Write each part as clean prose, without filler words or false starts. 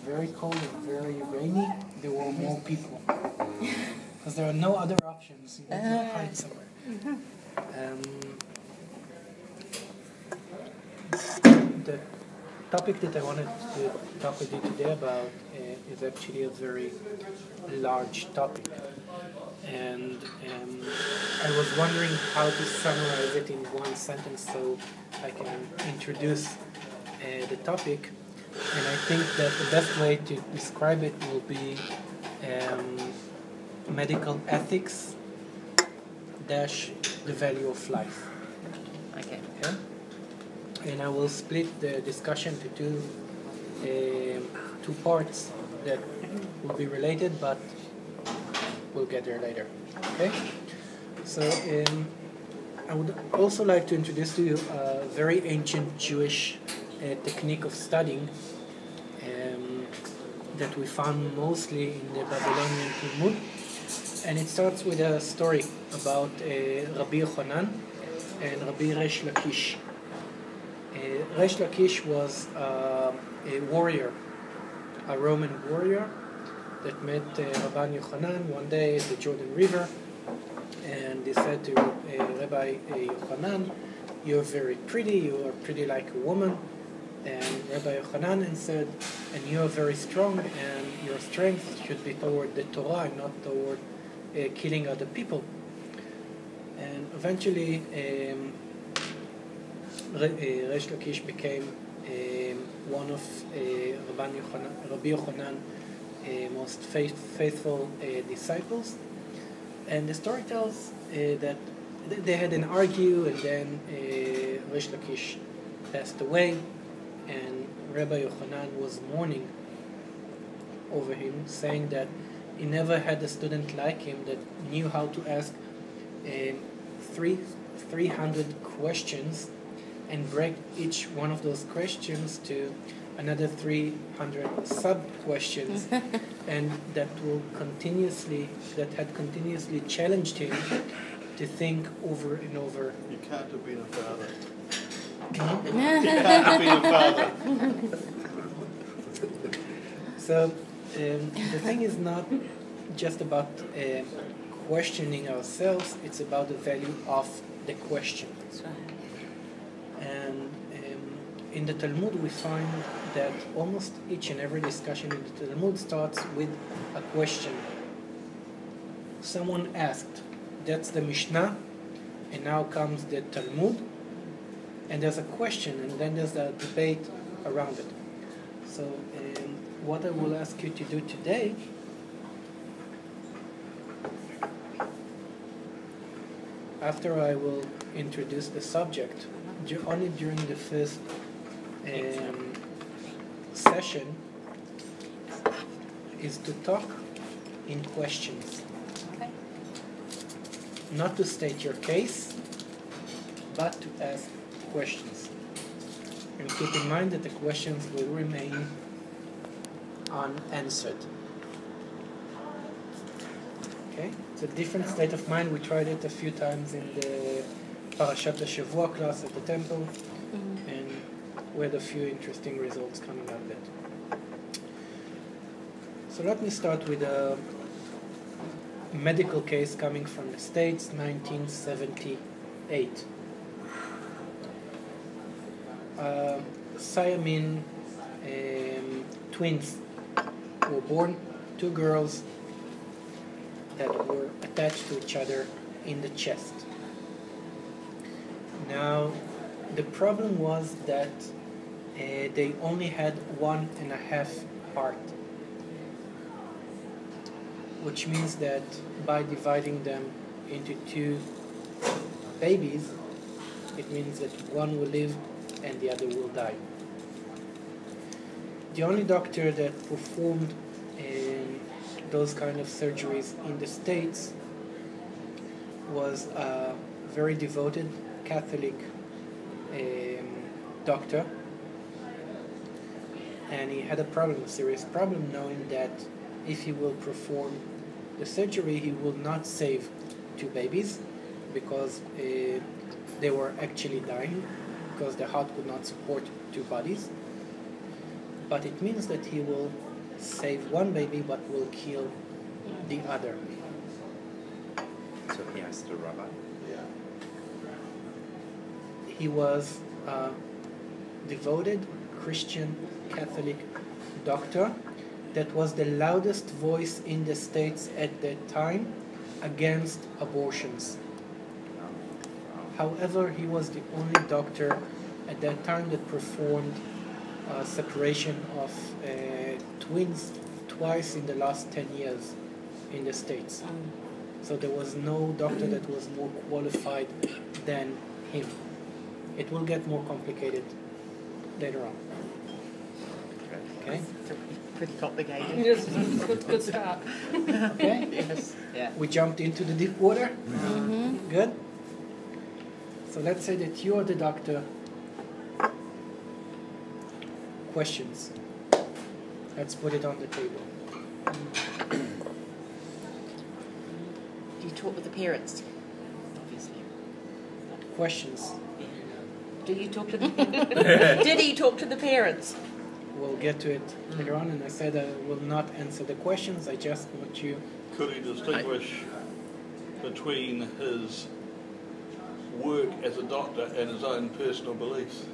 very cold and very rainy, there were more people. Because there are no other options. You need to hide somewhere. The topic that I wanted to talk with you today about is actually a very large topic. And I was wondering how to summarize it in one sentence so I can introduce the topic. And I think that the best way to describe it will be medical ethics dash the value of life. Okay. And I will split the discussion to two parts that will be related, but we'll get there later. Okay? So I would also like to introduce to you a very ancient Jewish technique of studying that we found mostly in the Babylonian Talmud. And it starts with a story about Rabbi Yochanan and Rabbi Resh Lakish. Resh Lakish was a warrior, a Roman warrior that met Rabbi Yochanan one day at the Jordan River, and he said to Rabbi Yochanan, "You're very pretty, you are pretty like a woman." And Rabbi Yochanan said, "And you are very strong, and your strength should be toward the Torah and not toward killing other people." And eventually Resh Lakish became one of Rabbi Yochanan most faithful disciples. And the story tells that they had an argue, and then Resh Lakish passed away, and Rabbi Yochanan was mourning over him, saying that he never had a student like him that knew how to ask 300 questions and break each one of those questions to another 300 sub-questions, and that had continuously challenged him to think over and over. You can't have been a father. Mm-hmm. You can't have been a father. So the thing is not just about questioning ourselves, it's about the value of the question. That's right. And in the Talmud we find that almost each and every discussion in the Talmud starts with a question. Someone asked, that's the Mishnah, and now comes the Talmud, and there's a question, and then there's a debate around it. So what I will ask you to do today after I will introduce the subject, only during the first session, is to talk in questions. Okay. Not to state your case, but to ask questions. And keep in mind that the questions will remain unanswered. Okay? It's a different state of mind. We tried it a few times in the Parashat HaShavua class at the temple, and we had a few interesting results coming out of it. So let me start with a medical case coming from the States, 1978. Siamese twins were born, two girls that were attached to each other in the chest. Now, the problem was that they only had 1.5 heart, which means that by dividing them into two babies, it means that one will live and the other will die. The only doctor that performed those kind of surgeries in the States was a very devoted Catholic doctor, and he had a serious problem, knowing that if he will perform the surgery, he will not save two babies because they were actually dying because the heart could not support two bodies. but it means that he will save one baby but will kill the other. So he asked the rabbi. Yeah. He was a devoted Christian Catholic doctor that was the loudest voice in the States at that time against abortions. However, he was the only doctor at that time that performed separation of twins twice in the last 10 years in the States. So there was no doctor that was more qualified than him. It will get more complicated later on. Okay? Pretty complicated. Yes, good start. Okay? Yes. Yeah. We jumped into the deep water. Mm-hmm. Good? So let's say that you are the doctor. Questions. Let's put it on the table. Do you talk with the parents? Obviously. Questions. Do you talk to the Did he talk to the parents? We'll get to it later on, and I said I will not answer the questions. I just want you. Could he distinguish between his work as a doctor and his own personal beliefs?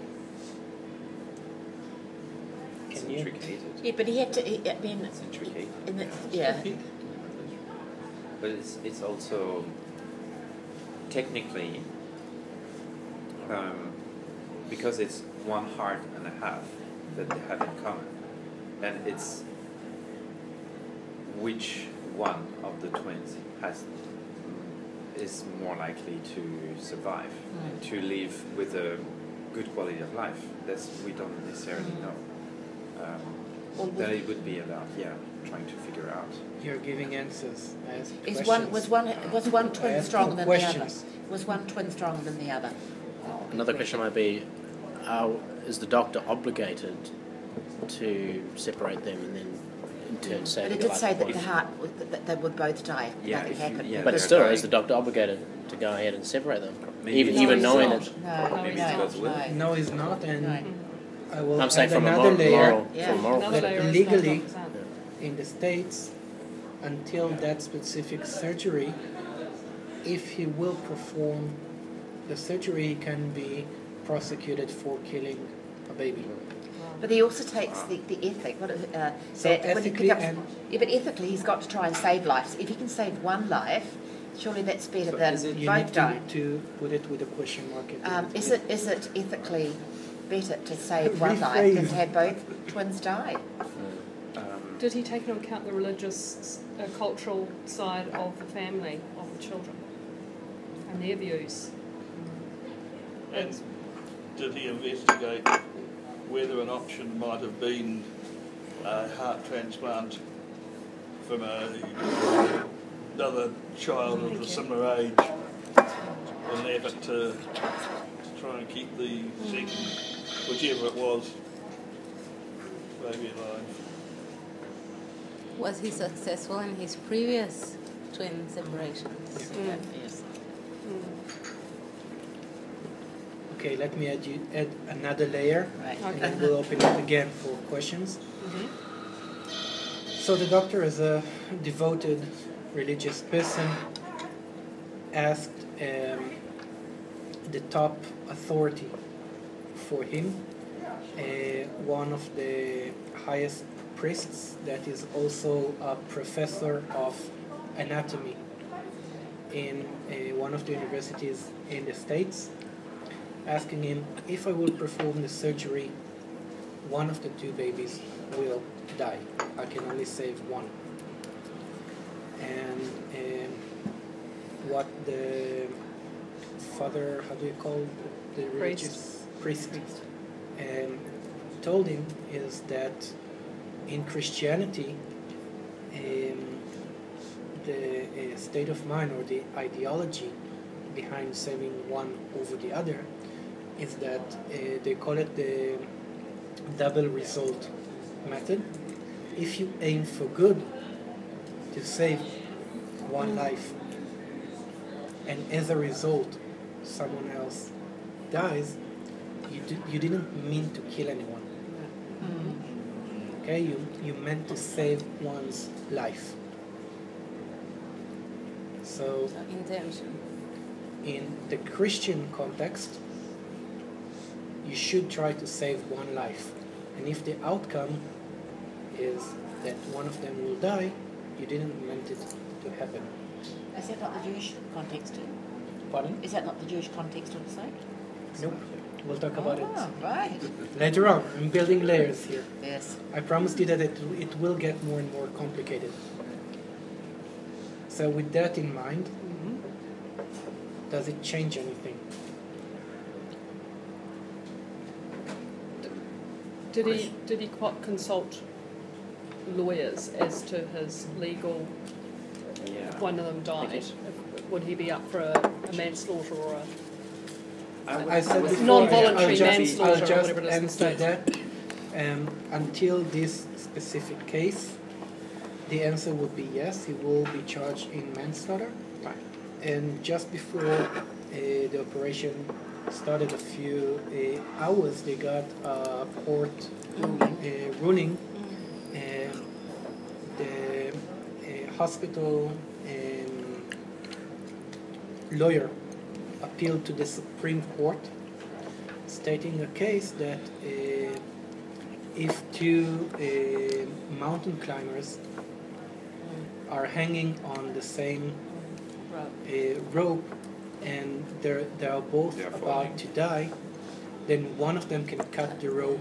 It's Can you? intricated. Yeah, but he had to. I mean, It's intricated. in the, yeah. But it's also technically because it's one heart and a half that they have in common, and it's which one of the twins is more likely to survive, to live with a good quality of life. That's we don't necessarily know. Then it would be about trying to figure out. You're giving answers. I asked Is questions. was one I twin asked stronger for than questions. the other? Was one twin stronger than the other? Another question might be, is the doctor obligated to separate them and then in turn save But it the did life say of that one? the heart that they would both die. Yeah, Nothing if you- happened. yeah. But they're still, dying. is the doctor obligated to go ahead and separate them? Maybe Even, it's even not. knowing No, that... no, Maybe it's God's will. no. No, it's not, and No. I will I'm saying add from a another layer. moral, Yeah. from a moral Another perspective. layer is legally, not 100%. in the States, until that specific surgery, if he will perform the surgery, he can be prosecuted for killing a baby. But he also takes the ethic. What, So that when he ethically becomes, and- yeah, but ethically, he's got to try and save lives. If he can save one life, surely that's better So than is it- You both need dying. to put it with a question mark at the end. Is it ethically better to save one life than to have both twins die? Did he take into account the religious, cultural side of the family, of the children, and their views? And did he investigate whether an option might have been a heart transplant from another child of a similar age in an effort to try and keep the second, whichever it was, baby alive? Was he successful in his previous twin separations? Yes. Okay, let me add another layer, Right. and then we'll open it again for questions. So the doctor, is a devoted religious person, asked the top authority for him, one of the highest priests that is also a professor of anatomy in one of the universities in the States, asking him, if I will perform the surgery, one of the two babies will die. I can only save one. And what the father, how do you call the religious priest, told him is that in Christianity, the state of mind or the ideology behind saving one over the other is that they call it the double result method. If you aim for good, to save one life, and as a result someone else dies, you didn't mean to kill anyone. Okay, you meant to save one's life. So So intention. in the Christian context, you should try to save one life. And if the outcome is that one of them will die, you didn't meant it to happen. Is that not the Jewish context too? Pardon? Is that not the Jewish context also? Nope. We'll talk about Oh, it right. later on. I'm building layers here. Yes. I promised you that it will get more and more complicated. So with that in mind, does it change anything? Did he consult lawyers as to his legal? Yeah. If one of them died, would he be up for a manslaughter or a I said before, non-voluntary I'll just manslaughter or whatever it is in the answer States? that. Until this specific case, the answer would be yes, he will be charged in manslaughter. And just before the operation started a few hours, they got a court ruling. The hospital lawyer appealed to the Supreme Court, stating a case that if two mountain climbers are hanging on the same rope and they are both They are about falling. to die, then one of them can cut the rope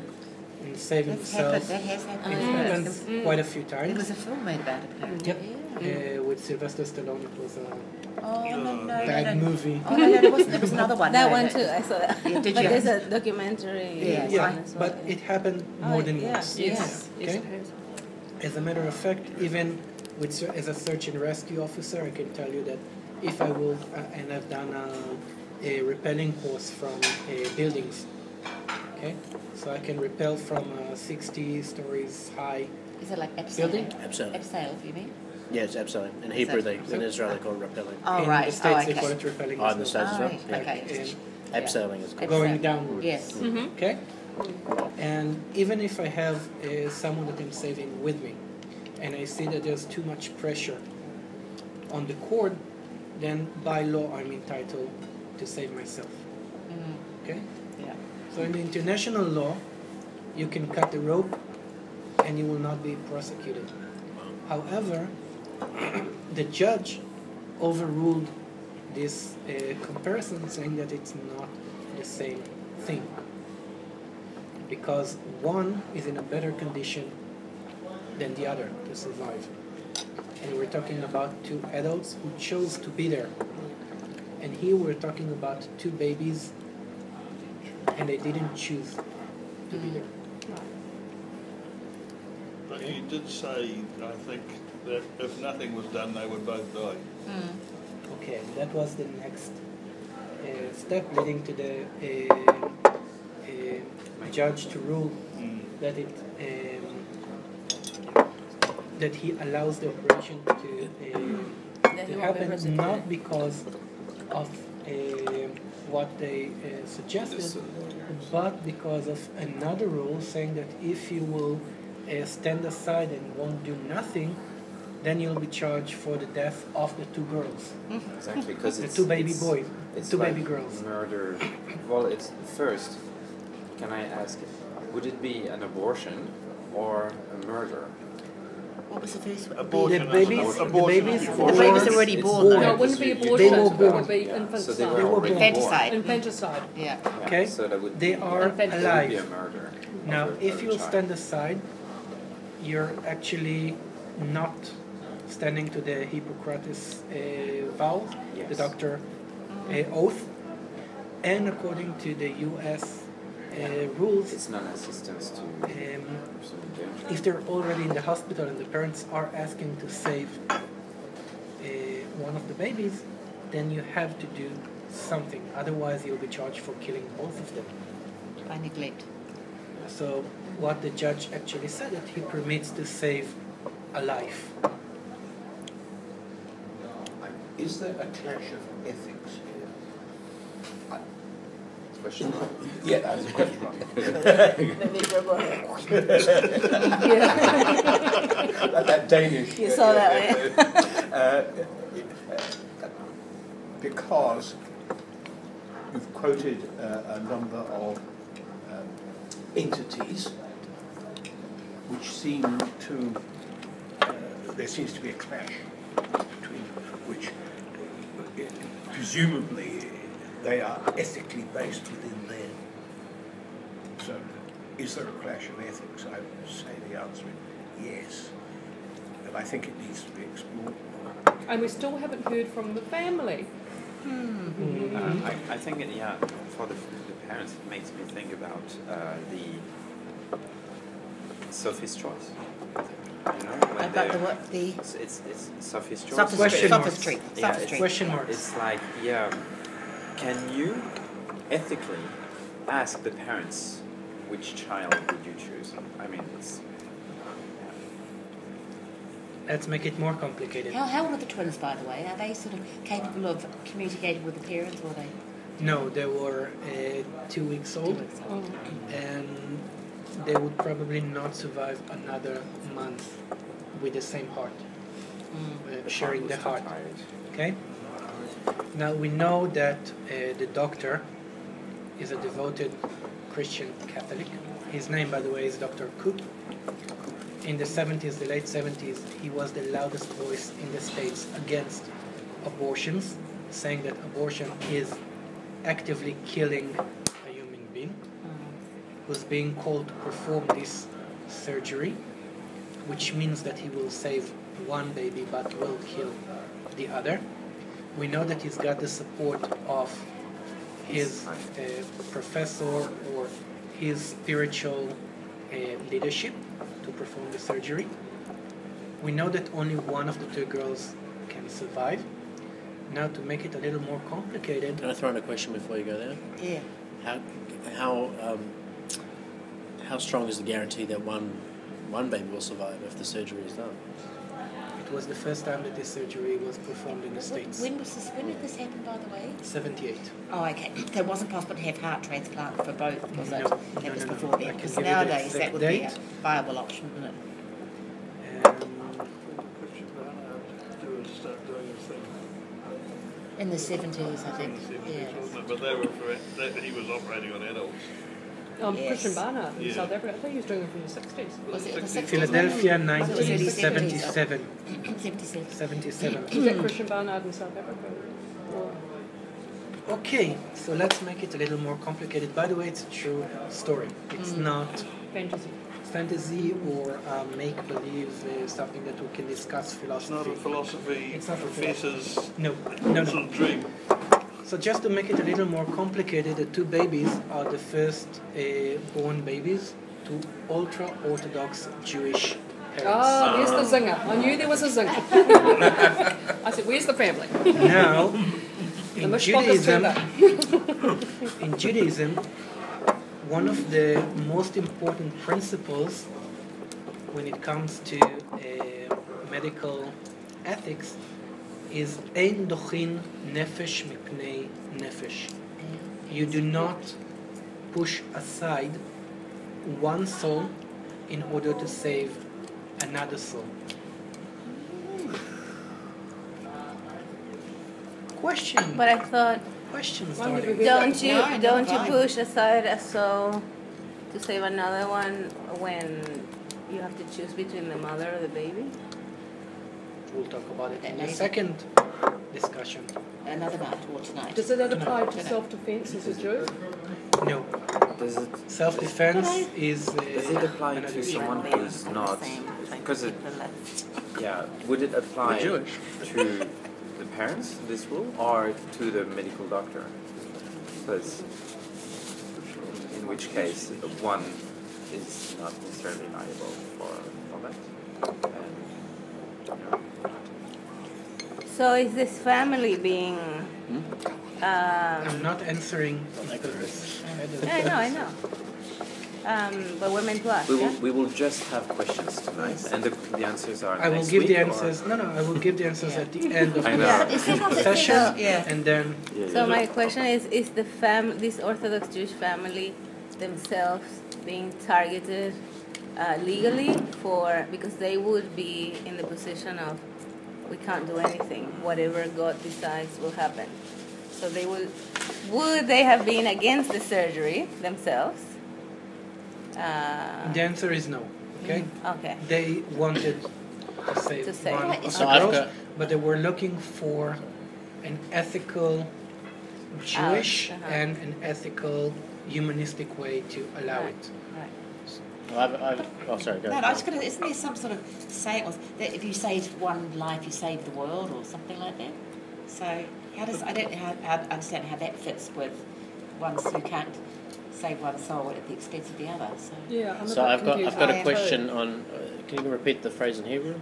and save That's himself. happened. That has It happened. happens quite a few There times. was a film made about it. Apparently. Yep. Yeah. With Sylvester Stallone, it was a Oh no, bad movie. Oh no, there was another one. That no, one no. too, I saw that. Yeah, did But you? there's a documentary. Yes. Yeah, one as well, but yeah. it happened more than yeah. once. Yes, yes, Okay. it has. As a matter of fact, even as a search and rescue officer, I can tell you that if I will, and I've done a rappelling course from buildings, okay? So I can rappel from 60 stories high Is it like building. Abseiling. Abseil, you mean? Yes, abseiling. In Hebrew, in Israel, they call it rappelling. Oh In right. the States, they okay. call it rappelling. Oh, in the as well. States as well? Right, Yeah. okay. Abseiling is called. Going Abseil. downwards. Yes. Okay? And even if I have someone that I'm saving with me, and I see that there's too much pressure on the cord, then by law I'm entitled to save myself. Okay? Yeah. So in the international law, you can cut the rope and you will not be prosecuted. However, the judge overruled this comparison, saying that it's not the same thing. Because one is in a better condition than the other to survive. And we're talking about two adults who chose to be there. And here we're talking about two babies and they didn't choose to be there. But you did say, I think, that if nothing was done, they would both die. Okay, that was the next step leading to the judge to rule that that he allows the operation to That he won't be happen, prosecuted. not because of what they suggested, but because of another rule saying that if you will stand aside and won't do nothing, then you'll be charged for the death of the two girls. Exactly, because The it's two baby it's- boys, It's two like baby girls. Murder. Well, it's first. Can I ask? Would it be an abortion or a murder? What was the first one? Abortion The babies, is the abortion babies, is The abortion. baby's already It's born. born. No, though. it wouldn't be They abortion, were it born. would be Yeah, infant so they were side. already Infanticide. born. Infanticide. Yeah. Yeah, Okay. so that would They be, are Infant- that would be a alive. murder. Now, of a if you child. stand aside, you're actually not standing to the Hippocrates vow, the Yes. doctor oath, and according to the U.S. Rules, It's non-assistance to person in danger. if they're already in the hospital and the parents are asking to save one of the babies, then you have to do something. Otherwise, you'll be charged for killing both of them. By neglect. So what the judge actually said, that he permits to save a life. Is there a clash of ethics here? question mark. Yeah, that was a question mark. That Danish. You saw that, Because you've quoted a number of entities which seem to, there seems to be a clash between which presumably they are ethically based within them. So is there a clash of ethics? I would say the answer is yes. And I think it needs to be explored. And we still haven't heard from the family. I think, for the parents, it makes me think about the Sophie's choice. You know, when About the what? The it's Sophie's choice. Question marks. sophistry. Yeah, Sophistry. Question marks. It's like, can you ethically ask the parents which child would you choose? I mean, it's. Let's make it more complicated. How old are the twins, by the way? Are they sort of capable of communicating with the parents, or are they? No, they were 2 weeks old, and they would probably not survive another month with the same heart, sharing the heart. Okay. Now we know that the doctor is a devoted Christian Catholic. His name, by the way, is Dr. Coop. In the 70s, the late 70s, he was the loudest voice in the States against abortions, saying that abortion is actively killing a human being, who's being called to perform this surgery, which means that he will save one baby but will kill the other. We know that he's got the support of his professor or his spiritual leadership to perform the surgery. We know that only one of the two girls can survive. Now, to make it a little more complicated... Can I throw in a question before you go there? Yeah. How strong is the guarantee that one baby will survive if the surgery is done? It was the first time that this surgery was performed in the States. When did this happen, by the way? 78. Oh, okay. So it wasn't possible to have heart transplant for both, was it? No, That was no. before I then. can Because give you the nowadays exact that would be a date. viable option, wouldn't it? Christian Barnard start doing his thing. In the 70s, I think. Yeah. Wasn't it? But they were he was operating on adults. Yes. Christian Barnard in Yeah. South Africa. I think he was doing it from the 60s. Was it the 60s? Philadelphia, Was it the 1977. 77. 77. Was that Christian Barnard in South Africa? Or Okay, so let's make it a little more complicated. By the way, it's a true story. It's not fantasy? or make-believe, something that we can discuss It's philosophy. not a philosophy It's not a professor's No. sort of dream. So just to make it a little more complicated, the two babies are the first born babies to ultra-Orthodox Jewish parents. Oh, there's the zinger. I knew there was a zinger. I said, where's the family? Now, The in mishpach is Judaism, one of the most important principles when it comes to medical ethics is ein dochin nefesh mipnei nefesh. You do not push aside one soul in order to save another soul. Question. But I thought, Question Why would starting. we- don't you fine. push aside a soul to save another one when you have to choose between the mother or the baby? We'll talk about it in the Later. second discussion. Another night or tonight. Does it apply to self-defense as a Jew? No. Does it Self-defense is... does it apply another to issue. someone who's not? Because it, would it apply Jewish. to the parents, this rule, or to the medical doctor? Because in which case, one is not necessarily liable for that. And, you know, So is this family being... I'm not answering. I know. But we're meant to ask. We will just have questions tonight, and the answers are. I will next give week, the or- answers. No, I will give the answers at the end of I the know. session, Yeah. and then So my question is the this Orthodox Jewish family themselves being targeted legally because they would be in the position of we can't do anything. Whatever God decides will happen. So would they have been against the surgery themselves? the answer is no. Okay. Okay. They wanted to save To save. one Right, of so the I've girls, got- but they were looking for an ethical Jewish and an ethical humanistic way to allow Right. it. Right. Sorry, go No, ahead. I was going to. Isn't there some sort of saying that if you save one life, you save the world, or something like that? So how does I don't know how understand how that fits with ones who can't save one soul at the expense of the other. So Yeah, I'm So a bit I've got confused. a question on. Can you repeat the phrase in Hebrew?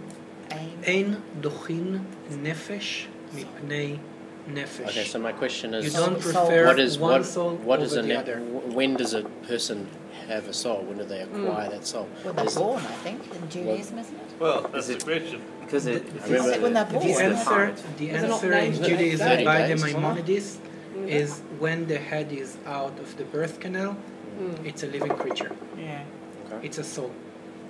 aim. Ein dochin nefesh mipnei nefesh. Okay, so my question You is, don't Soul. prefer what is one soul what over is a the other. when does a person have a soul? When do they acquire that soul? When they're Is- born, I think, in Judaism, isn't it? Well, that's Is the it- question. Because it, I remember Is it when they're it's born? The the answer, heart. the Is it not answer in named Judaism 30 by the days? Maimonides is when the head is out of the birth canal, it's a living creature. Yeah. It's a soul.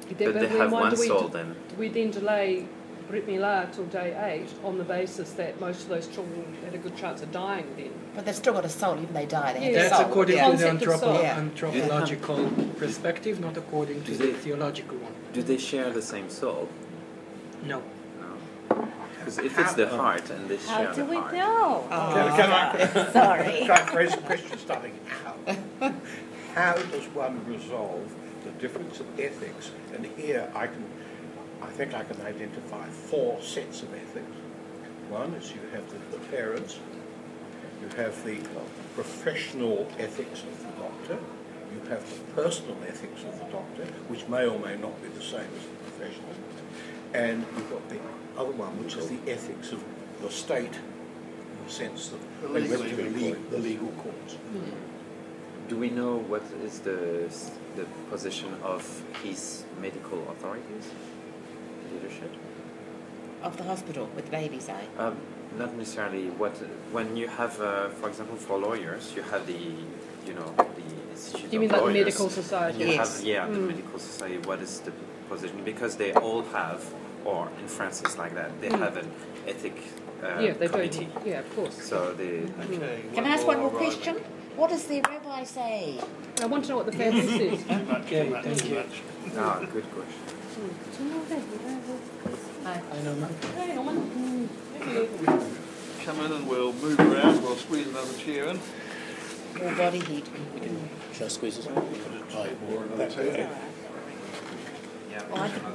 But they then have why one do we soul do then. we then delay Brit Milah till day 8 on the basis that most of those children had a good chance of dying then? But they've still got a soul, even they die. They have Yeah. a That's soul. according yeah. to the Concept of soul. Yeah. anthropological perspective, not according to Do the they- theological one. Do they share the same soul? No. Because if it's the heart and they How share do the we heart. know? Can I Sorry. can I raise a question starting how? How does one resolve the difference of ethics? And here I think I can identify 4 sets of ethics. One is you have the parents, you have the professional ethics of the doctor, you have the personal ethics of the doctor, which may or may not be the same as the professional, and you've got the other one, which is the ethics of the state, in the sense that they went to the legal courts. Do we know what is the position of his medical authorities, leadership? Of the hospital with babies, eh? Not necessarily. When you have, for example, for lawyers, you have the institute You mean of like the lawyers. medical society? You Yes. have, the medical society. What is the position? Because they all have, or in France it's like that. They have an ethic Yeah, they do. committee. Yeah, of course. So they. Okay, Can I ask one more arrival. question? What does the rabbi say? I want to know what the family says. Okay, thank you. Ah, good question. I know, man. Hey, Norman. Come in and we'll move around. We'll squeeze another chair in. More body heat. Should I squeeze this?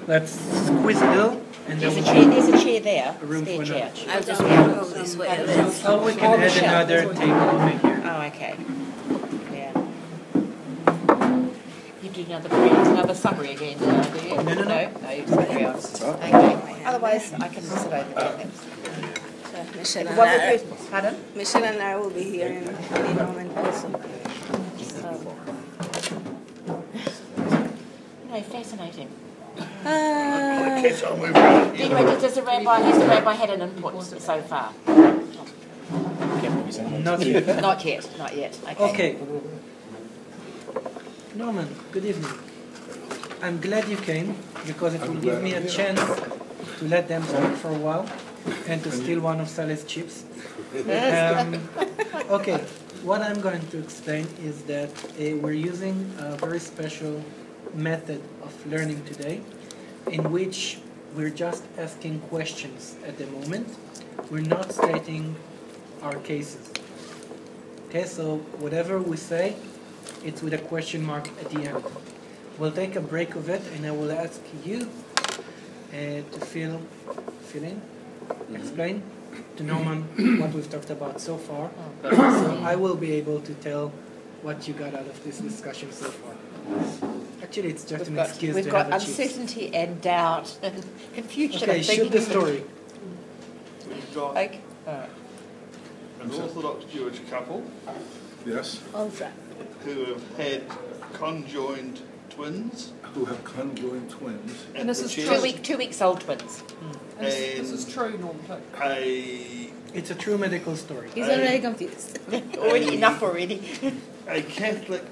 Let's squeeze a little, and There's a then chair. There's a chair there. A room Spare for chair. another. I'll just move this way a bit. so we can add another table over here. Oh, okay. Yeah. You do another summary again, do you? No. No, you something else. Okay. Otherwise, I can sit over there. Michelle and One more I, person. Pardon? Michelle and I will be here in any moment also. No, fascinating. I guess I'll move around. Anyway, has the rabbi had an input so far? Not yet. Not yet, not yet. Okay. Norman, good evening. I'm glad you came because it will give me a chance to let them talk for a while and to steal one of Saleh's chips. Okay, what I'm going to explain is that we're using a very special method of learning today in which we're just asking questions at the moment. We're not stating our cases. Okay, so whatever we say, it's with a question mark at the end. We'll take a break of it, and I will ask you to fill in, explain to Norman what we've talked about so far. So I will be able to tell what you got out of this discussion so far. Actually, it's just an excuse We've to got have a cheat. uncertainty and doubt and confusion. Okay, I'm shoot thinking- the story. We've got Okay. an Orthodox Jewish couple Yes. who have had conjoined twins. Who have congruent twins. And this is chest, 2 weeks old twins. And this is true, Norm, too. It's a true medical story. He's already confused. Already enough already. A Catholic,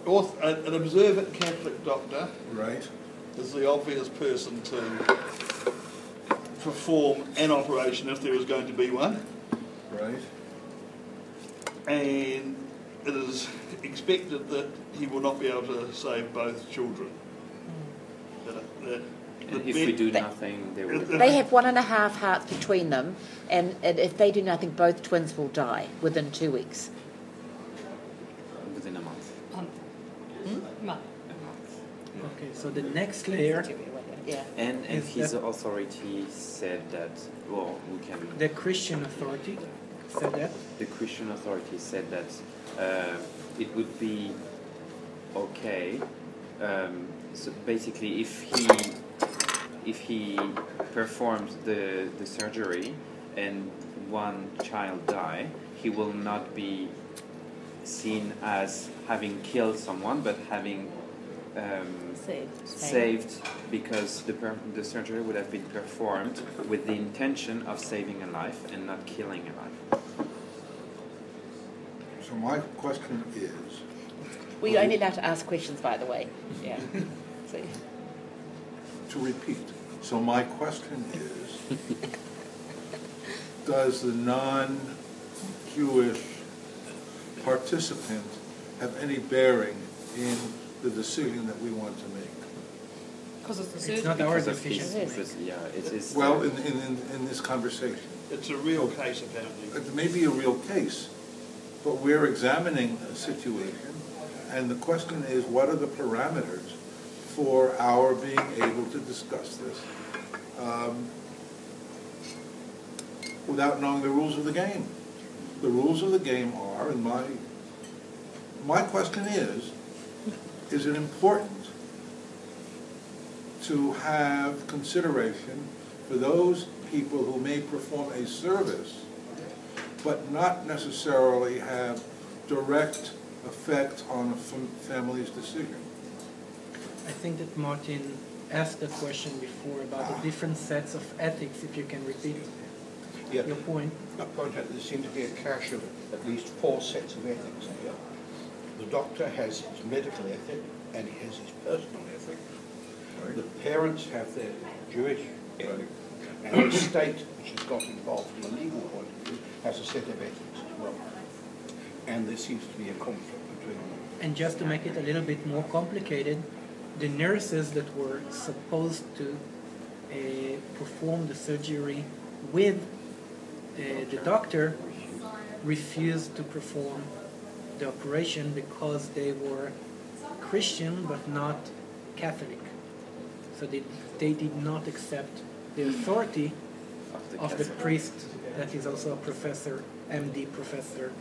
an observant Catholic doctor Right. is the obvious person to perform an operation if there is going to be one. Right. And it is expected that he will not be able to save both children. And if we do nothing, they will. They have 1.5 hearts between them, and if they do nothing, both twins will die within 2 weeks. Within a month. Month. Okay, so the next layer, Yeah. And Is his that- authority said that, well, we can. the Christian authority said that. The Christian authority said that it would be okay. So basically, if he performs the surgery and one child die, he will not be seen as having killed someone, but having saved because the surgery would have been performed with the intention of saving a life and not killing a life. So my question is, We're only allowed to ask questions, by the way. Yeah. So, to repeat, so my question is, does the non-Jewish participant have any bearing in the decision that we want to make? Because it's the It's surgery. not our Because of decision. it is. Well, in this conversation, It's a real case, apparently. it may be a real case, but we're examining a situation, and the question is, what are the parameters for our being able to discuss this without knowing the rules of the game? The rules of the game are, and my question is it important to have consideration for those people who may perform a service but not necessarily have direct effect on a family's decision? I think that Martin asked that question before about the different sets of ethics, if you can repeat your point. I point out there seems to be a clash of at least 4 sets of ethics here. The doctor has his medical ethic and he has his personal ethic. Right. The parents have their Jewish ethic, and the state, which has got involved from a legal point of view, has a set of ethics as well. And there seems to be a conflict between them. And just to make it a little bit more complicated, the nurses that were supposed to perform the surgery with the doctor refused to perform the operation because they were Christian but not Catholic. So they did not accept the authority of the priest that is also a professor, MD professor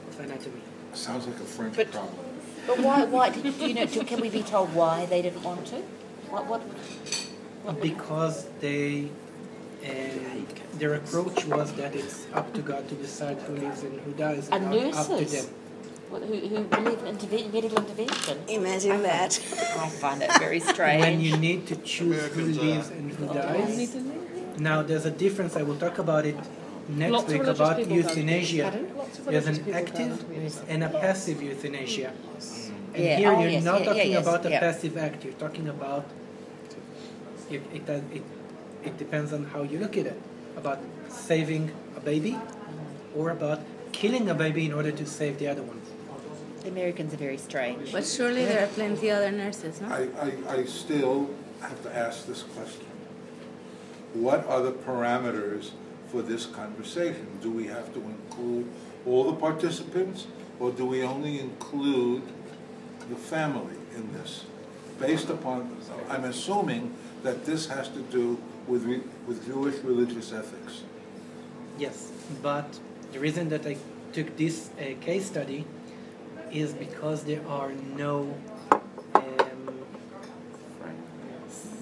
of anatomy. Sounds like a French But- problem. but why do you know? Can we be told why they didn't want to? What Because their approach was that it's up to God to decide who lives and who dies, And and not up to nurses? them. who believe in medical intervention? Imagine that. I find it very strange. When you need to choose Americans who are- lives and who dies. Now, there's a difference. I will talk about it next Lots of week religious about people don't. euthanasia. Pardon? Lots of There's religious an people active don't. and a passive euthanasia. And Yeah, here oh, you're yes, not yeah, talking yes, about a yeah. passive act. You're talking about it depends on how you look at it. About saving a baby or about killing a baby in order to save the other one. The Americans are very strange. But surely there are plenty other nurses, no? I still have to ask this question. What are the parameters for this conversation? Do we have to include all the participants, or do we only include the family in this? Based upon, I'm assuming that this has to do with Jewish religious ethics. Yes, but the reason that I took this case study is because there are no,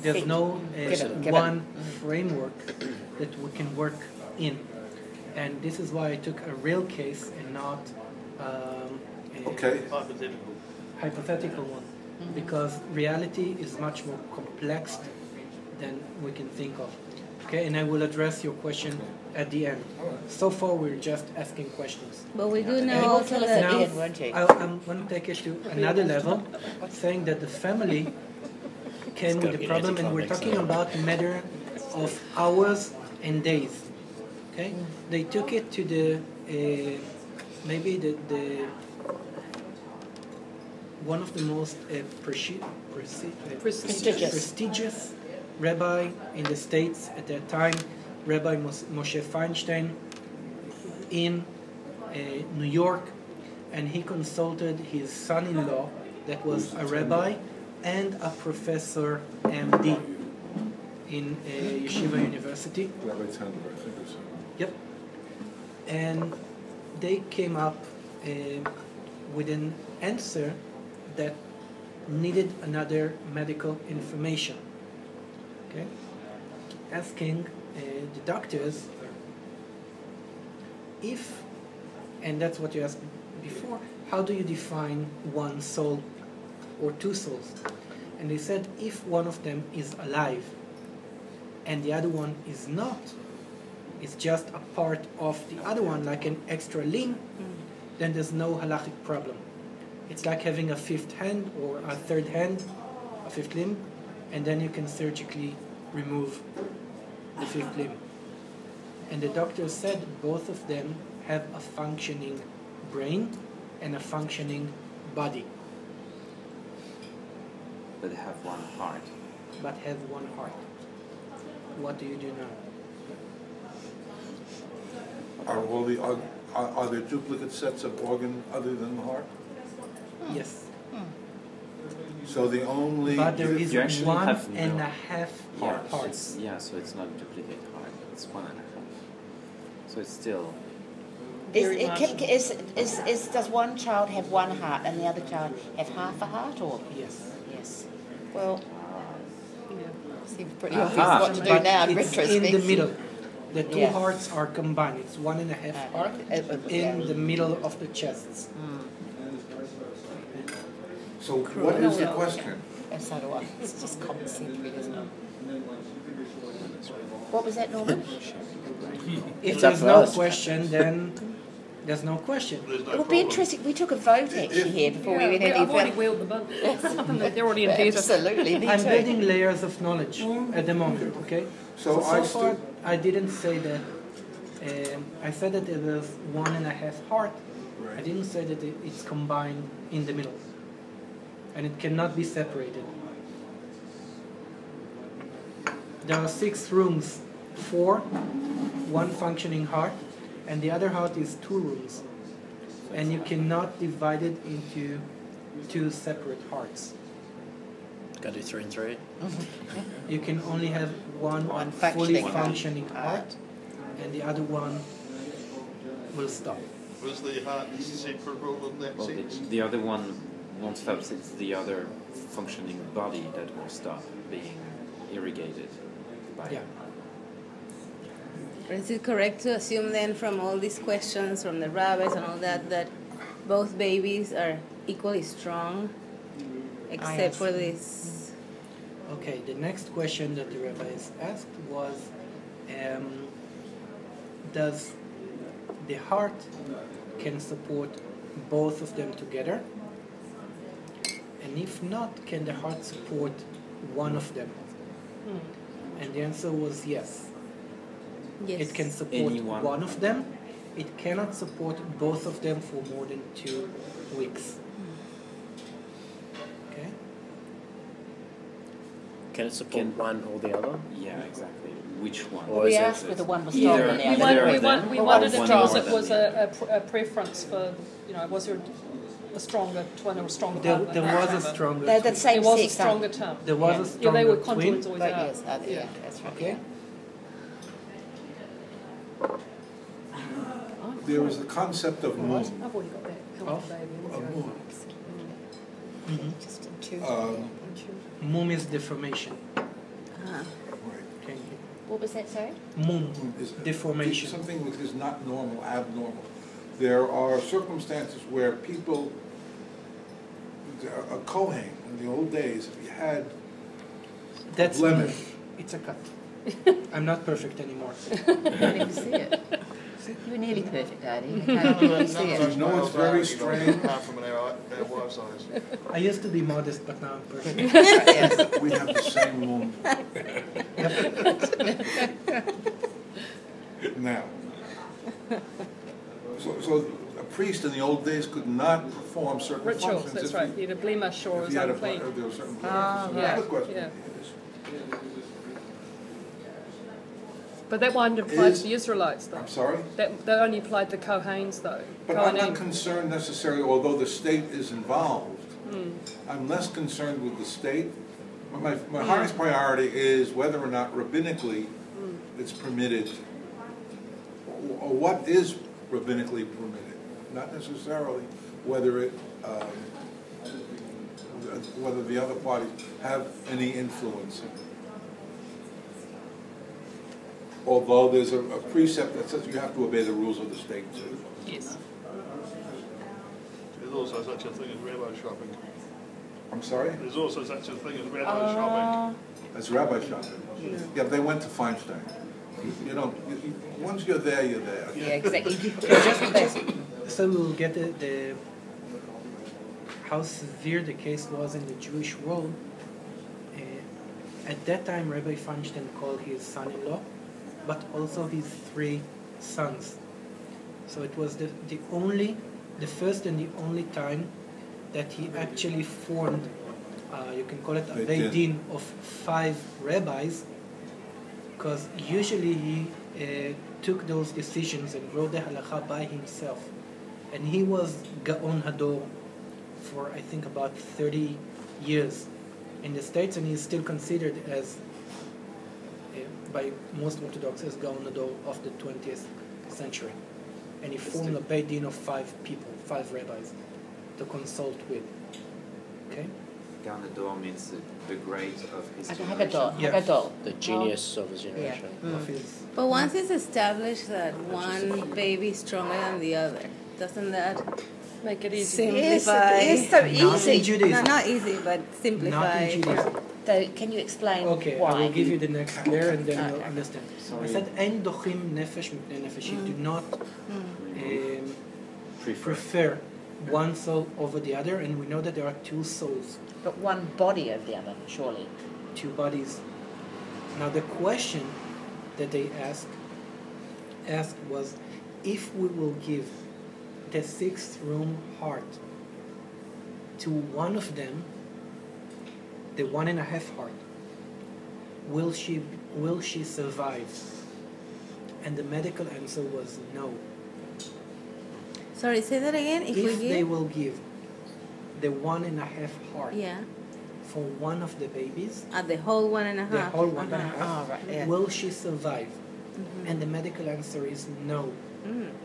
there's no one framework that we can work in. And this is why I took a real case and not a Okay. Hypothetical. hypothetical one. because reality is much more complex than we can think of. Okay, and I will address your question at the end. So far, we're just asking questions. But we do know You will also tell us that at the end, won't you? I'm going to take it to another level, saying that the family came with the problem, and we're talking about a matter of hours and days. Okay, they took it to the maybe the one of the most prestigious rabbi in the States at that time, Rabbi Moshe Feinstein, in New York, and he consulted his son-in-law that was a rabbi and a professor MD in Yeshiva University. Rabbi Tender, I think it's. Yep. And they came up with an answer that needed another medical information. Okay? Asking the doctors if, and that's what you asked before, how do you define one soul or two souls? And they said if one of them is alive and the other one is not, it's just a part of the other one, like an extra limb, then there's no halachic problem. It's like having a fifth hand or a third hand, a fifth limb, and then you can surgically remove the fifth limb. And the doctor said both of them have a functioning brain and a functioning body. But they have one heart. But have one heart. What do you do now? Are there duplicate sets of organ other than the heart? Yes. So the only... But there is You actually one have and no- a half hearts. Yeah, so it's not a duplicate heart. It's 1.5. So it's still... Does one child have one heart and the other child have half a heart, or? Yes. Yes. Well, seems pretty Aha. obvious what to do But now in it's retrospect. in the middle. The two Yeah. hearts are combined. It's 1.5 heart in the middle of the chests. So what is the question? And so do I. It's just common sense, really, isn't it? What was that, Norman? If It's there's up no to us. question, then there's no question. It would be interesting. We took a vote actually here before we went any I've already further. wheeled the boat. Something that they're already in theatre. Absolutely, me I'm too. building layers of knowledge at the moment, okay? So So far, I didn't say that. I said that it was 1.5 heart. I didn't say that it's combined in the middle. And it cannot be separated. There are 6 rooms, 4, 1 functioning heart, and the other heart is 2 rooms. And you cannot divide it into 2 separate hearts. Gotta do 3 and 3. You can only have one One fully functioning functioning heart, and the other one will stop. Was the heart separable in that Well, sense? the other one won't stop. It's the other functioning body that will stop being irrigated by Yeah. Is it correct to assume then from all these questions from the rabbis and all that, that both babies are equally strong, except for this? Okay, the next question that the rabbis asked was, does the heart can support both of them together? And if not, can the heart support one of them? And the answer was yes. Yes. It can support Anyone. one of them. It cannot support both of them for more than 2 weeks. Okay? Can it support one or the other? Yeah, exactly. Which one? Or We is it- asked whether one was Either- stronger than the We, other. we Or wondered if one there was, more it was than a preference for, was there a stronger twin or a stronger There partner? was a stronger They're the twin. same There was a sex, stronger aren't term. There was Yeah. a Yeah, they stronger were twin. conjoined always But are. yes, yeah, that's right. Okay? There is the concept of moon. I've already got that. Come Oh. on, baby. A moon. Just in two. Mum is deformation. Ah. Okay. What was that, sorry? Mum Is deformation. something that is not normal, abnormal. There are circumstances where people, a Cohen, in the old days, if you had That's blemish, it's a cut. I'm not perfect anymore. You can't even see it. You were nearly perfect, Artie. You can't even see you it. know it's very strange. Apart from our wife's eyes. I used to be modest, but now I'm perfect. Yes. We have the same womb. Now, so a priest in the old days could not perform certain Rituals, functions. that's if right. he- You had a blemish or if was he had a unclean. there were certain Ah, so right. another question Yeah. is, But that one applied Is- to the Israelites, though. I'm sorry? That only applied to Kohanes, though. But I'm not Kohanim. concerned necessarily, although the state is involved, I'm less concerned with the state. My highest priority is whether or not rabbinically it's permitted, or what is rabbinically permitted, not necessarily whether it, whether the other parties have any influence in it. Although there's a precept that says you have to obey the rules of the state too. Yes. There's also such a thing as rabbi shopping. I'm sorry? There's also such a thing as rabbi shopping. That's rabbi shopping. Yeah, they went to Feinstein. You know, once you're there, you're there. Yeah, exactly. Just So we'll get the how severe the case was in the Jewish world. At that time, Rabbi Feinstein called his son-in-law, but also his 3 sons. So it was the first and the only time that he actually formed, you can call it a Beit Din of 5 rabbis, because usually he took those decisions and wrote the halakha by himself. And he was Gaon Hador for, I think, about 30 years in the States, and he's still considered as, by most Orthodox, as Gaon Hador of the 20th century. And he formed a Beit Din of 5 people, 5 rabbis, to consult with. Okay? Down the door means the great of his generation. Haggadol. Yeah. Haggadol. The genius of his generation. Of his, But once it's established that one baby is stronger than the other, doesn't that Make it easy. simplify? Yes, so not in easy. Judaism. Not easy, but Not simplify. in Judaism. So can you explain Okay, why? I will give you the next layer and then you'll Okay. understand. Sorry. I said, "Ein dochim nefesh mipnei nefesh." You do not prefer one soul over the other, and we know that there are 2 souls, But one body of the other, surely. 2 bodies. Now the question that they asked was, if we will give the 6th room heart to one of them, the 1.5 heart, will she survive? And the medical answer was no. Sorry, say that again. If we If they give, will give the 1.5 heart yeah, for one of the babies, the whole 1.5. the whole 1.5, Oh, right, yeah. will she survive? And the medical answer is no.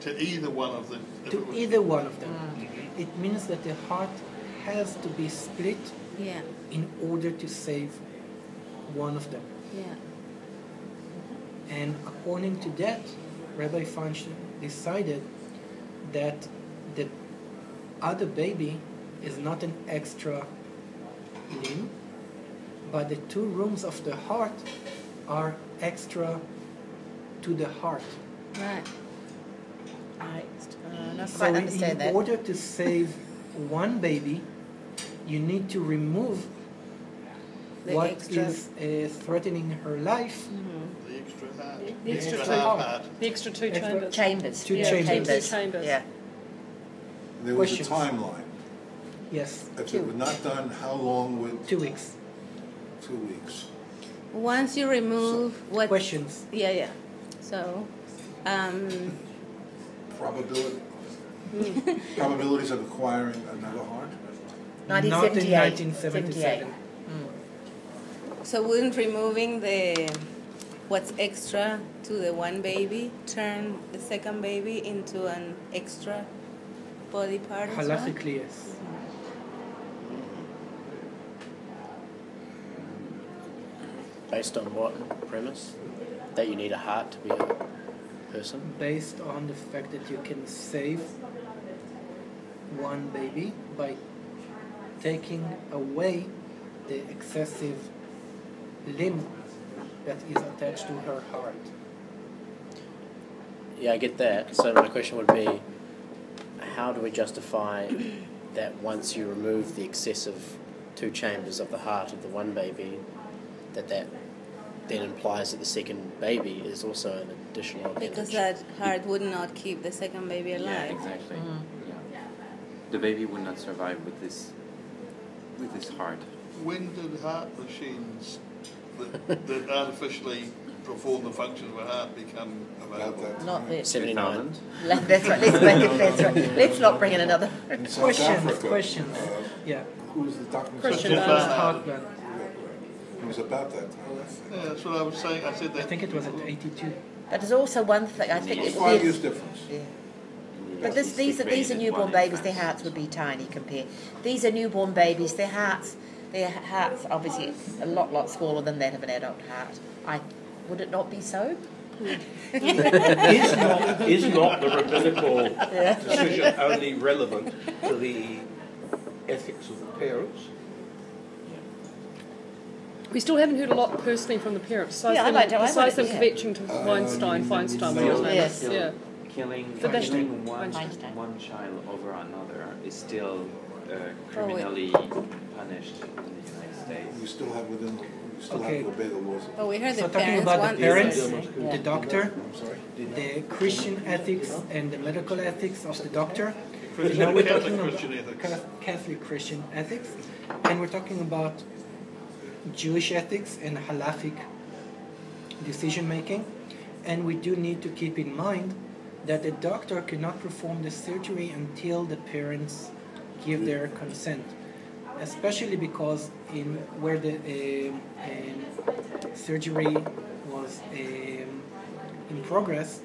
To either one of them. if To it was- either one of them. It means that the heart has to be split Yeah, in order to save one of them. yeah. And according to that, Rabbi Feinstein decided that the other baby is not an extra limb, but the 2 rooms of the heart are extra to the heart. Right. I not So quite in understand that. order to save one baby, you need to remove The what extra- is threatening her life. The extra heart. The extra extra two. half heart. The extra 2 Extra- chambers. Chambers. 2 yeah, chambers. 2 chambers. Yeah. There was a Questions? timeline. Yes, If it was not done, how long would 2 weeks. 2 weeks? Once you remove what? Questions? Yeah, yeah. So, Probability. Probabilities of acquiring another heart? Not in 1978. 1977. so wouldn't removing the what's extra to the one baby turn the second baby into an extra body part? as well? Halachically, yes. Based on what premise? That you need a heart to be a person? Based on the fact that you can save one baby by taking away the excessive limb that is attached to her heart. Yeah, I get that. So my question would be, how do we justify that once you remove the excessive 2 chambers of the heart of the one baby, that then implies that the second baby is also an additional appendage? Because that heart would not keep the second baby alive. Yeah, exactly. Yeah. The baby would not survive with this heart. When did heart machines that artificially perform the function of a heart become available? Not this. 79. That's right. Let's make it. That's right. Let's not bring in another. In South Africa, Questions. Yeah. who was the doctor? Christian Hartman. It was about that time, I think. Yeah, that's what I was saying. I said I that. think it was at 82. But there's also one thing. I think It's it 5 years difference. Yeah. But these are newborn babies. Their hearts would be tiny compared. These are newborn babies. Their hearts obviously a lot smaller than that of an adult heart. Would it not be so? Is not the rabbinical decision only relevant to the ethics of the parents? We still haven't heard a lot personally from the parents. Yeah, I'd like to- Besides them kvetching to Feinstein, whatever his name Yes. is. Yeah. Killing one child over another is still criminally punished in the United States. We still have Okay. to obey the laws. But we heard So the talking parents about want the parents, this. the doctor, I'm sorry? the Christian ethics and the medical ethics of the doctor. Christian- Now we're Catholic talking Christian about ethics. Catholic Christian ethics, and we're talking about Jewish ethics and halachic decision making. And we do need to keep in mind that the doctor cannot perform the surgery until the parents give their consent, especially because in where the surgery was in progress,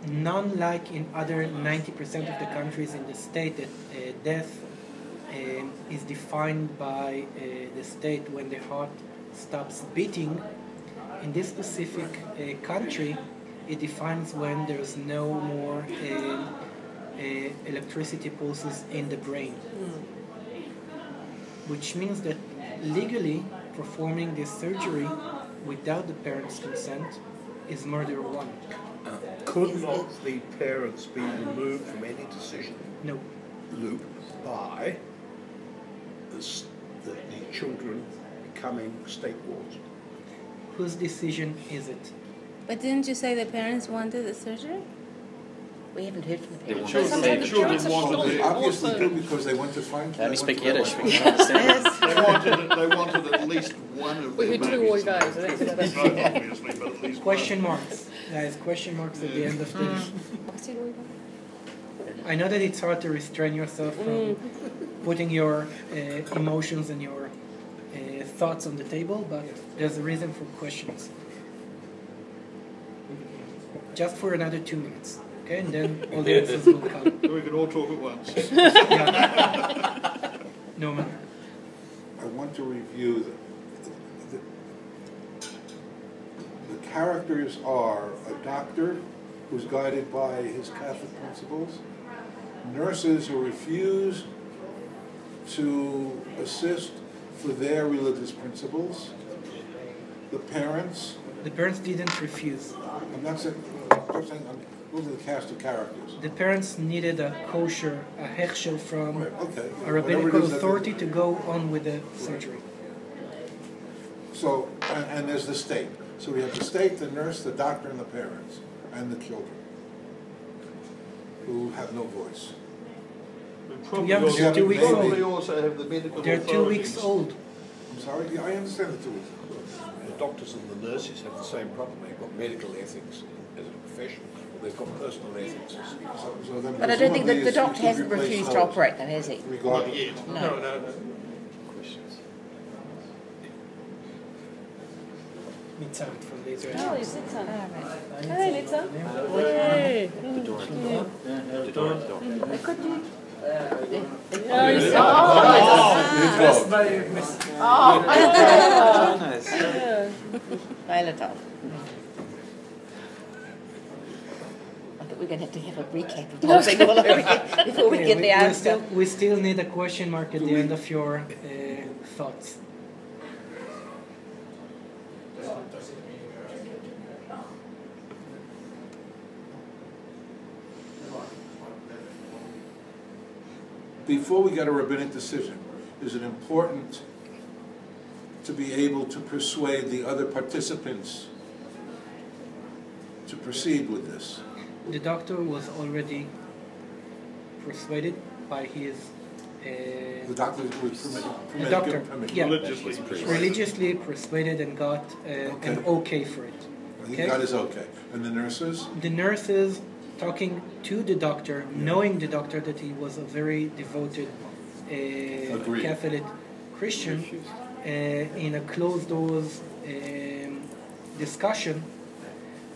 none like in other 90% of the countries in the state that death is defined by the state when the heart stops beating. In this specific country, it defines when there's no more electricity pulses in the brain, which means that legally performing this surgery without the parents' consent is murder one. Could not the parents be removed from any decision No. loop by the children becoming state wards? Whose decision is it? But didn't you say the parents wanted the surgery? We haven't heard from the They parents. want to Sometimes the save parents are wanted still it. Obviously also... do, because they went to find... Let me speak Yiddish. We Yes. can understand. They wanted at least one of We their heard two babies. oy vey, so that's Not obviously, but at least Question marks. Guys, question marks at the end of this. What's he doing? I know that it's hard to restrain yourself from putting your emotions and your thoughts on the table, but there's a reason for questions. Just for another 2 minutes, okay? And then all the answers will come. So we can all talk at once. Yeah. Norman. I want to review the characters are a doctor who's guided by his Catholic principles, nurses who refuse to assist for their religious principles, the parents. The parents didn't refuse. I'm not saying, those are the cast of characters. The parents needed a kosher, a hechsher from Right, okay. a rabbinical authority to go on with the surgery. So, and there's the state. So we have the state, the nurse, the doctor, and the parents, and the children, who have no voice. We probably Yeah, also, they're 2 weeks probably old. also have the medical They're 2 weeks authorities. old. I'm sorry? Yeah, I understand the 2 weeks. The doctors and the nurses have the same problem. They've got medical ethics as a profession. They've got personal ethics. So then But I don't think that the presumably doctor you hasn't could replace refused to those operate them, has he? Not regardless. yet. No. No. Questions. Mitzvah from the Israeli. Oh, you said something. Oh, Hey, Litza. Hey. The door. The door. Oh, you said... Oh, nice. Violetov. I think we're going to have a recap of the whole thing all over again before we get the answer. We still need a question mark at the end of your thoughts. before we get a rabbinic decision, is it important to be able to persuade the other participants to proceed with this? The doctor was already persuaded by his The doctor was permitted, the doctor, given permission. yeah, Religiously. persuaded and got an okay for it. He Okay? got his okay. And the nurses? The nurses talking to the doctor, knowing the doctor that he was a very devoted Agreed. Catholic Christian, in a closed doors discussion,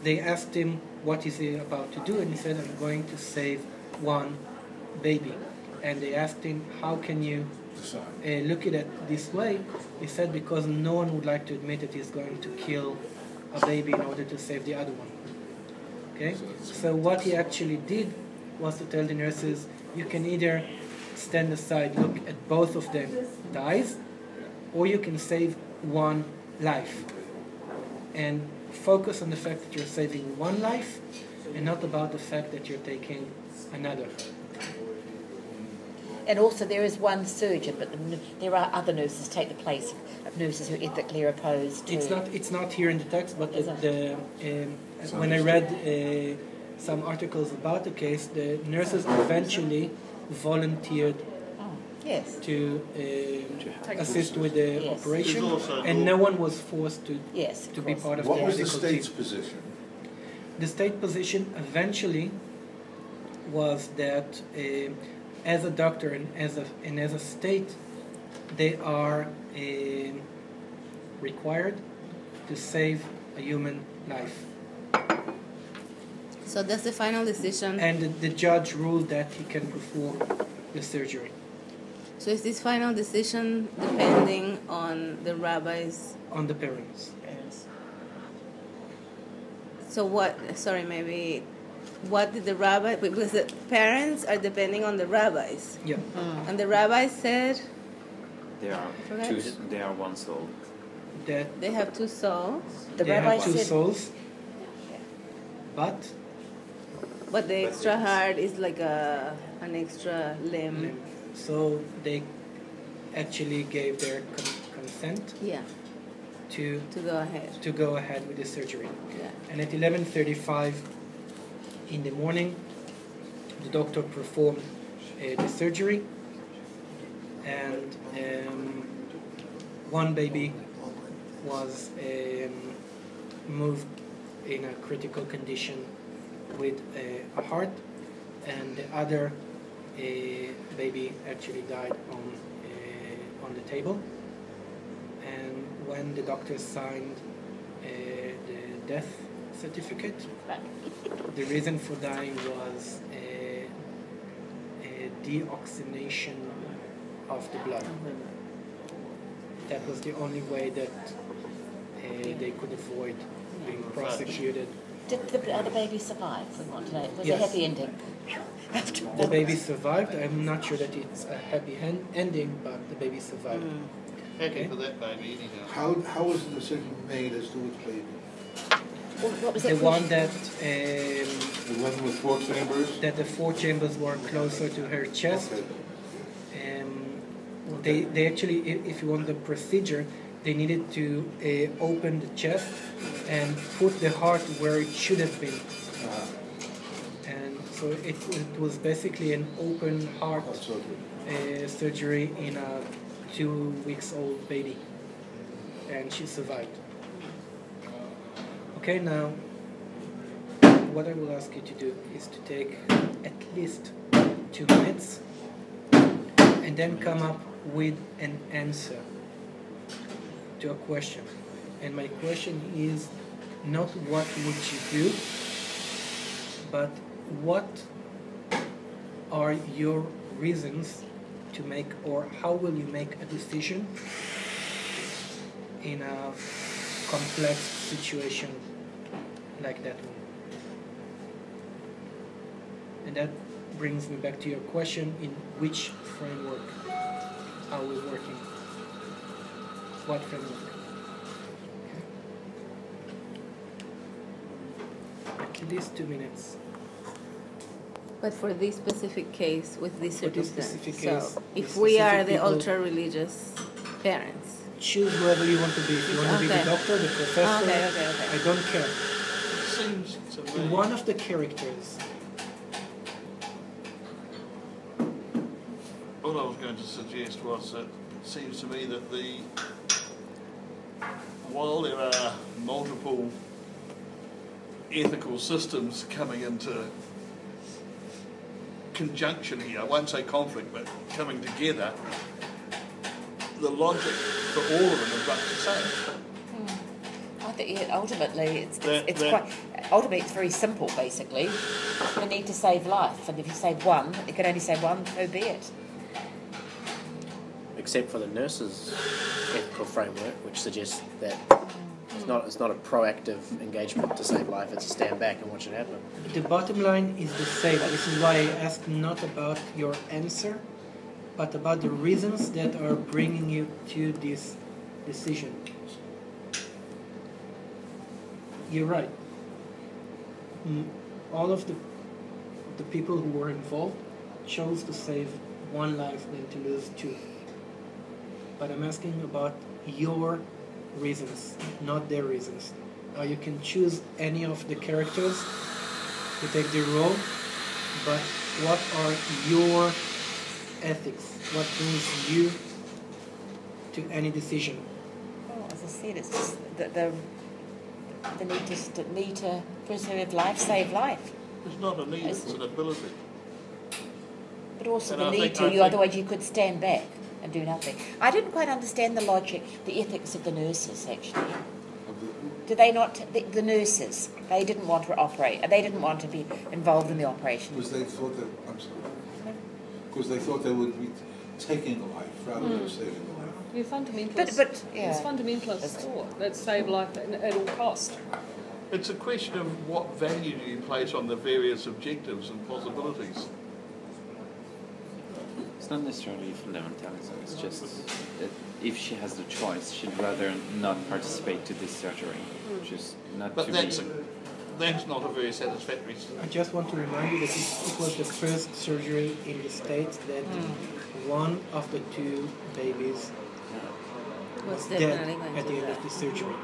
they asked him what is he about to do, and he said, I'm going to save one baby. And they asked him, how can you look at it this way? He said, because no one would like to admit that he's going to kill a baby in order to save the other one. Okay? So what he actually did was to tell the nurses, you can either stand aside, look at both of them dies, or you can save one life. And focus on the fact that you're saving one life, and not about the fact that you're taking another. And also there is one surgeon, but there are other nurses take the place of nurses who ethically are opposed to... It's not here in the text, but when I read some articles about the case, the nurses eventually volunteered Yes. to assist with the Yes. operation, There's also and no one was forced to Yes, of to be course. part of What the was the medical state's team. position? The state position eventually was that as a doctor and as a state, they are required to save a human life. So that's the final decision. And the judge ruled that he can perform the surgery. So is this final decision depending on the rabbis? On the parents. So what, sorry, maybe, what did the rabbi, because the parents are depending on the rabbis. Yeah. And the rabbis said They are forgot. they are one soul. That they have two souls, The they rabbi have two said... souls, but but the extra heart is like an extra limb. so they actually gave their consent Yeah, to to go ahead. with the surgery. Yeah. And at 11:35 in the morning, the doctor performed the surgery, and one baby was moved in a critical condition with a heart, and the other baby actually died on the table. And when the doctor signed the death certificate, the reason for dying was a deoxygenation of the blood. That was the only way that they could avoid being prosecuted. Did the other baby survive? We want to know. Was it Yes. a happy ending? The baby survived. I'm not sure that it's a happy ending, but the baby survived. Happy for that baby anyhow. How was the decision made as to which baby? What was The it for? one that The one with 4 chambers? that the 4 chambers were closer to her chest. Okay. They actually, if you want the procedure, they needed to open the chest and put the heart where it should have been. And so it was basically an open heart That's so good. surgery in a 2 weeks old baby, and she survived. Okay, now what I will ask you to do is to take at least 2 minutes and then come up with an answer to a question. And my question is not what would you do, but what are your reasons to make, or how will you make a decision in a complex situation like that one? And that brings me back to your question, in which framework are we working? What framework? Okay. At least 2 minutes. But for this specific case, with this For this circumstance, specific case, so this if we are specific the people- ultra-religious parents, Choose whoever you want to be. If you want to be the Okay. doctor, the professor, Okay. I don't care. It seems to me. One of the characters, What I was going to suggest was that it seems to me that while there are multiple ethical systems coming into conjunction here, I won't say conflict, but coming together, the logic for all of them is much the same. I think ultimately That- ultimately it's very simple. Basically, you need to save life, and if you save one, you can only save one. So be it. Except for the nurse's ethical framework, which suggests that it's not a proactive engagement to save life, it's to stand back and watch it happen. the bottom line is the same. This is why I asked not about your answer, but about the reasons that are bringing you to this decision. You're right. All of the people who were involved chose to save one life than to lose two. But I'm asking about your reasons, not their reasons. You can choose any of the characters to take the role, but what are your ethics? What brings you to any decision? Well, as I said, it's just the need to preserve life, save life, It's not a need, it's an ability. but also And the I need think- to. I think- Otherwise, you could stand back and do nothing. I didn't quite understand the logic, the ethics of the nurses. Actually, do they not? The nurses, they didn't want to operate. They didn't want to be involved in the operation. Because they thought that, I'm sorry, because they thought they would be taking a life rather than saving a life. You're fundamentalist. But yeah. It's fundamentalist thought that save life at all cost. It's a question of what value do you place on the various objectives and possibilities. It's not necessarily fundamentalism, it's just that if she has the choice, she'd rather not participate to this surgery. Just not But to that's be... not a very satisfactory. I just want to remind you that it was the first surgery in the States that one of the two babies was dead definitely going at to the end die. of the surgery.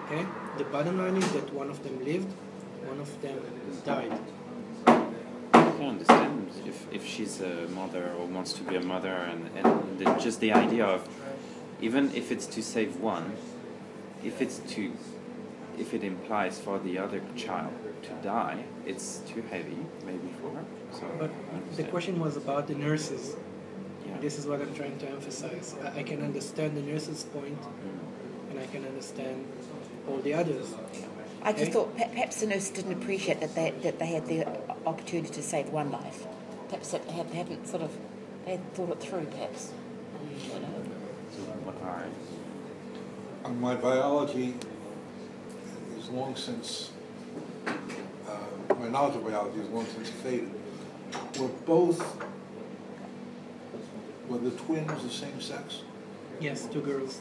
Okay? The bottom line is that one of them lived, one of them died. I can understand if she's a mother or wants to be a mother, and just the idea of, even if it's to save one, if it implies for the other child to die, it's too heavy maybe for her. So But I the understand. question was about the nurses. Yeah. This is what I'm trying to emphasize. I can understand the nurses' point, and I can understand all the others. I just Okay. thought perhaps the nurses didn't appreciate that they had the opportunity to save one life. Perhaps they hadn't they hadn't thought it through. Perhaps. I don't know. So what are My biology is long since, my knowledge of biology is long since faded. Were the twins the same sex? Yes, two girls.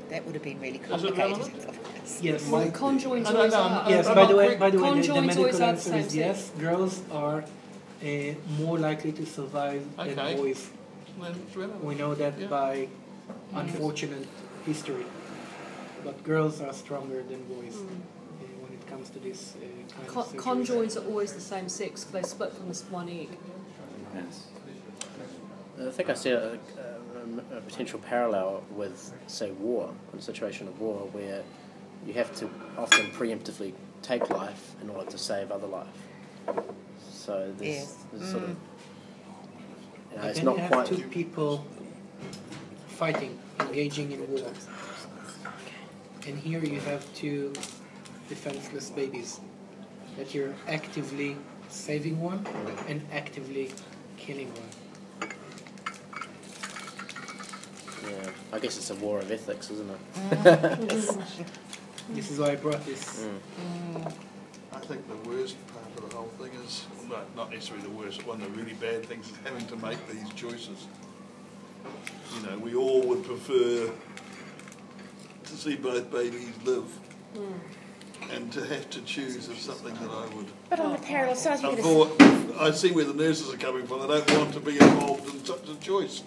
That would have been really it complicated. relevant? Yes. Might be. Conjoins No, always no, are. Yes, I'm by not the way, quick- the Conjoins always medical are the answer same is yes. sex. Girls are more likely to survive Okay. than boys. Then it's relevant. We know that Yeah. by unfortunate history. But girls are stronger than boys when it comes to this kind of surgery. Conjoins are always the same sex. They split from this one egg. Yes. I think I see a potential parallel with, say, war, in a situation of war, where you have to often preemptively take life in order to save other life. So there's sort of... But it's then not you have quite... two people fighting, engaging in war. And here you have two defenseless babies that you're actively saving one and actively killing one. Yeah, I guess it's a war of ethics, isn't it? This is why I brought this. I think the worst part of the whole thing is, well, not necessarily the worst, one of the really bad things is having to make these choices. You know, we all would prefer to see both babies live. and to have to choose is something that I would. But on the parallel side, you're I going to... thought, I see where the nurses are coming from. They don't want to be involved in such a choice.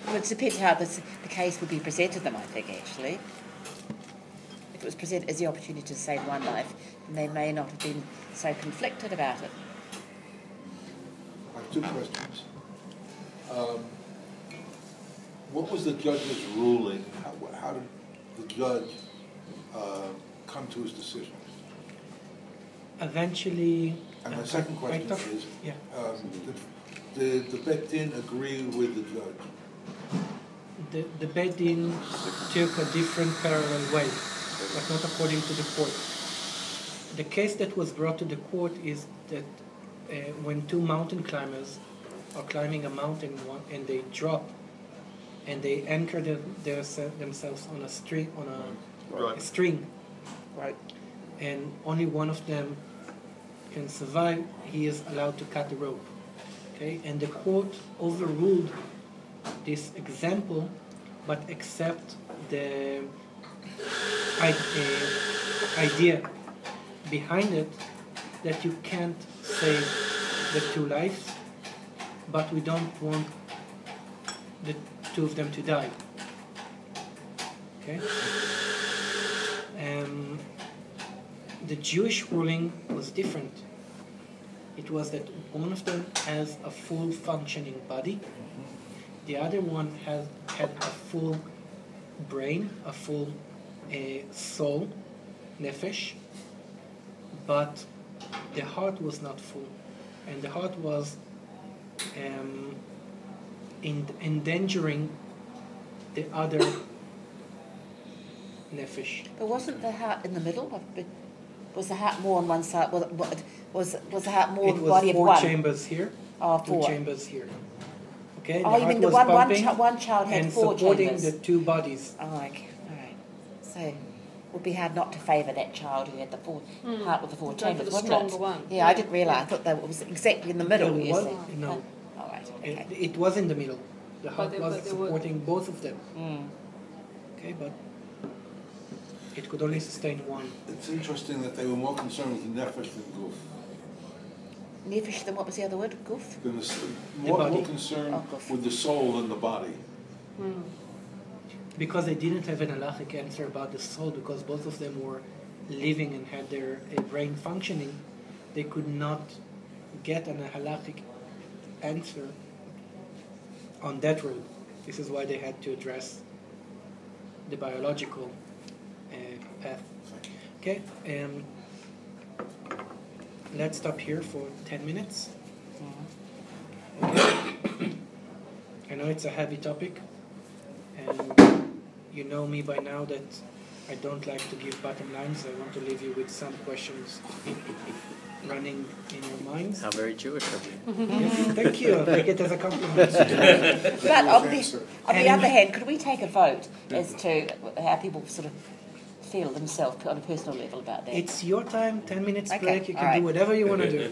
Well, it depends how the case would be presented to them, I think, actually. If it was presented as the opportunity to save one life, then they may not have been so conflicted about it. I have two questions. What was the judge's ruling? How did the judge come to his decision? Eventually... And my second question is, yeah. did the Bet Din agree with the judge? The Bet Din took a different parallel way, but not according to the court. The case that was brought to the court is that when two mountain climbers are climbing a mountain and they drop and they anchor themselves on a string, a string, Right. and only one of them can survive, he is allowed to cut the rope. Okay, and the court overruled this example, but accept the idea behind it that you can't save the two lives, but we don't want the two of them to die. Okay? The Jewish ruling was different. It was that one of them has a full functioning body, the other one had a full brain, a full soul, nefesh, but the heart was not full, and the heart was endangering the other nefesh. But wasn't the heart in the middle? Was the heart more on one side? Was the heart more the body of one? It was 4 chambers here, Oh, 2 4. chambers here. Okay, Oh, you mean the one child had and 4 supporting chambers? the 2 bodies. Oh, okay. All right. So it would be hard not to favour that child who had the heart with the 4 Go chambers, for the wasn't stronger it? one. Yeah, I didn't realise. I thought that was exactly in the middle. It you was, see. no. All right. Okay. It was in the middle. The heart there was were- supporting both of them. Mm. Okay, but it could only sustain one. It's interesting that they were more concerned with the nefesh than guf. Nefesh, then what was the other word? Goof? More body. concerned guf. with the soul than the body. Because they didn't have an halachic answer about the soul, because both of them were living and had their brain functioning, they could not get an halachic answer on that road. This is why they had to address the biological path. Okay, let's stop here for 10 minutes. Okay. I know it's a heavy topic, and you know me by now that I don't like to give bottom lines. I want to leave you with some questions running in your minds. How very Jewish of you. Yes, thank you. I'll take it as a compliment. But on the other hand, could we take a vote as to how people sort of feel themselves on a personal level about that? It's your time, 10 minutes Okay, break. You all can right. do whatever you want to do.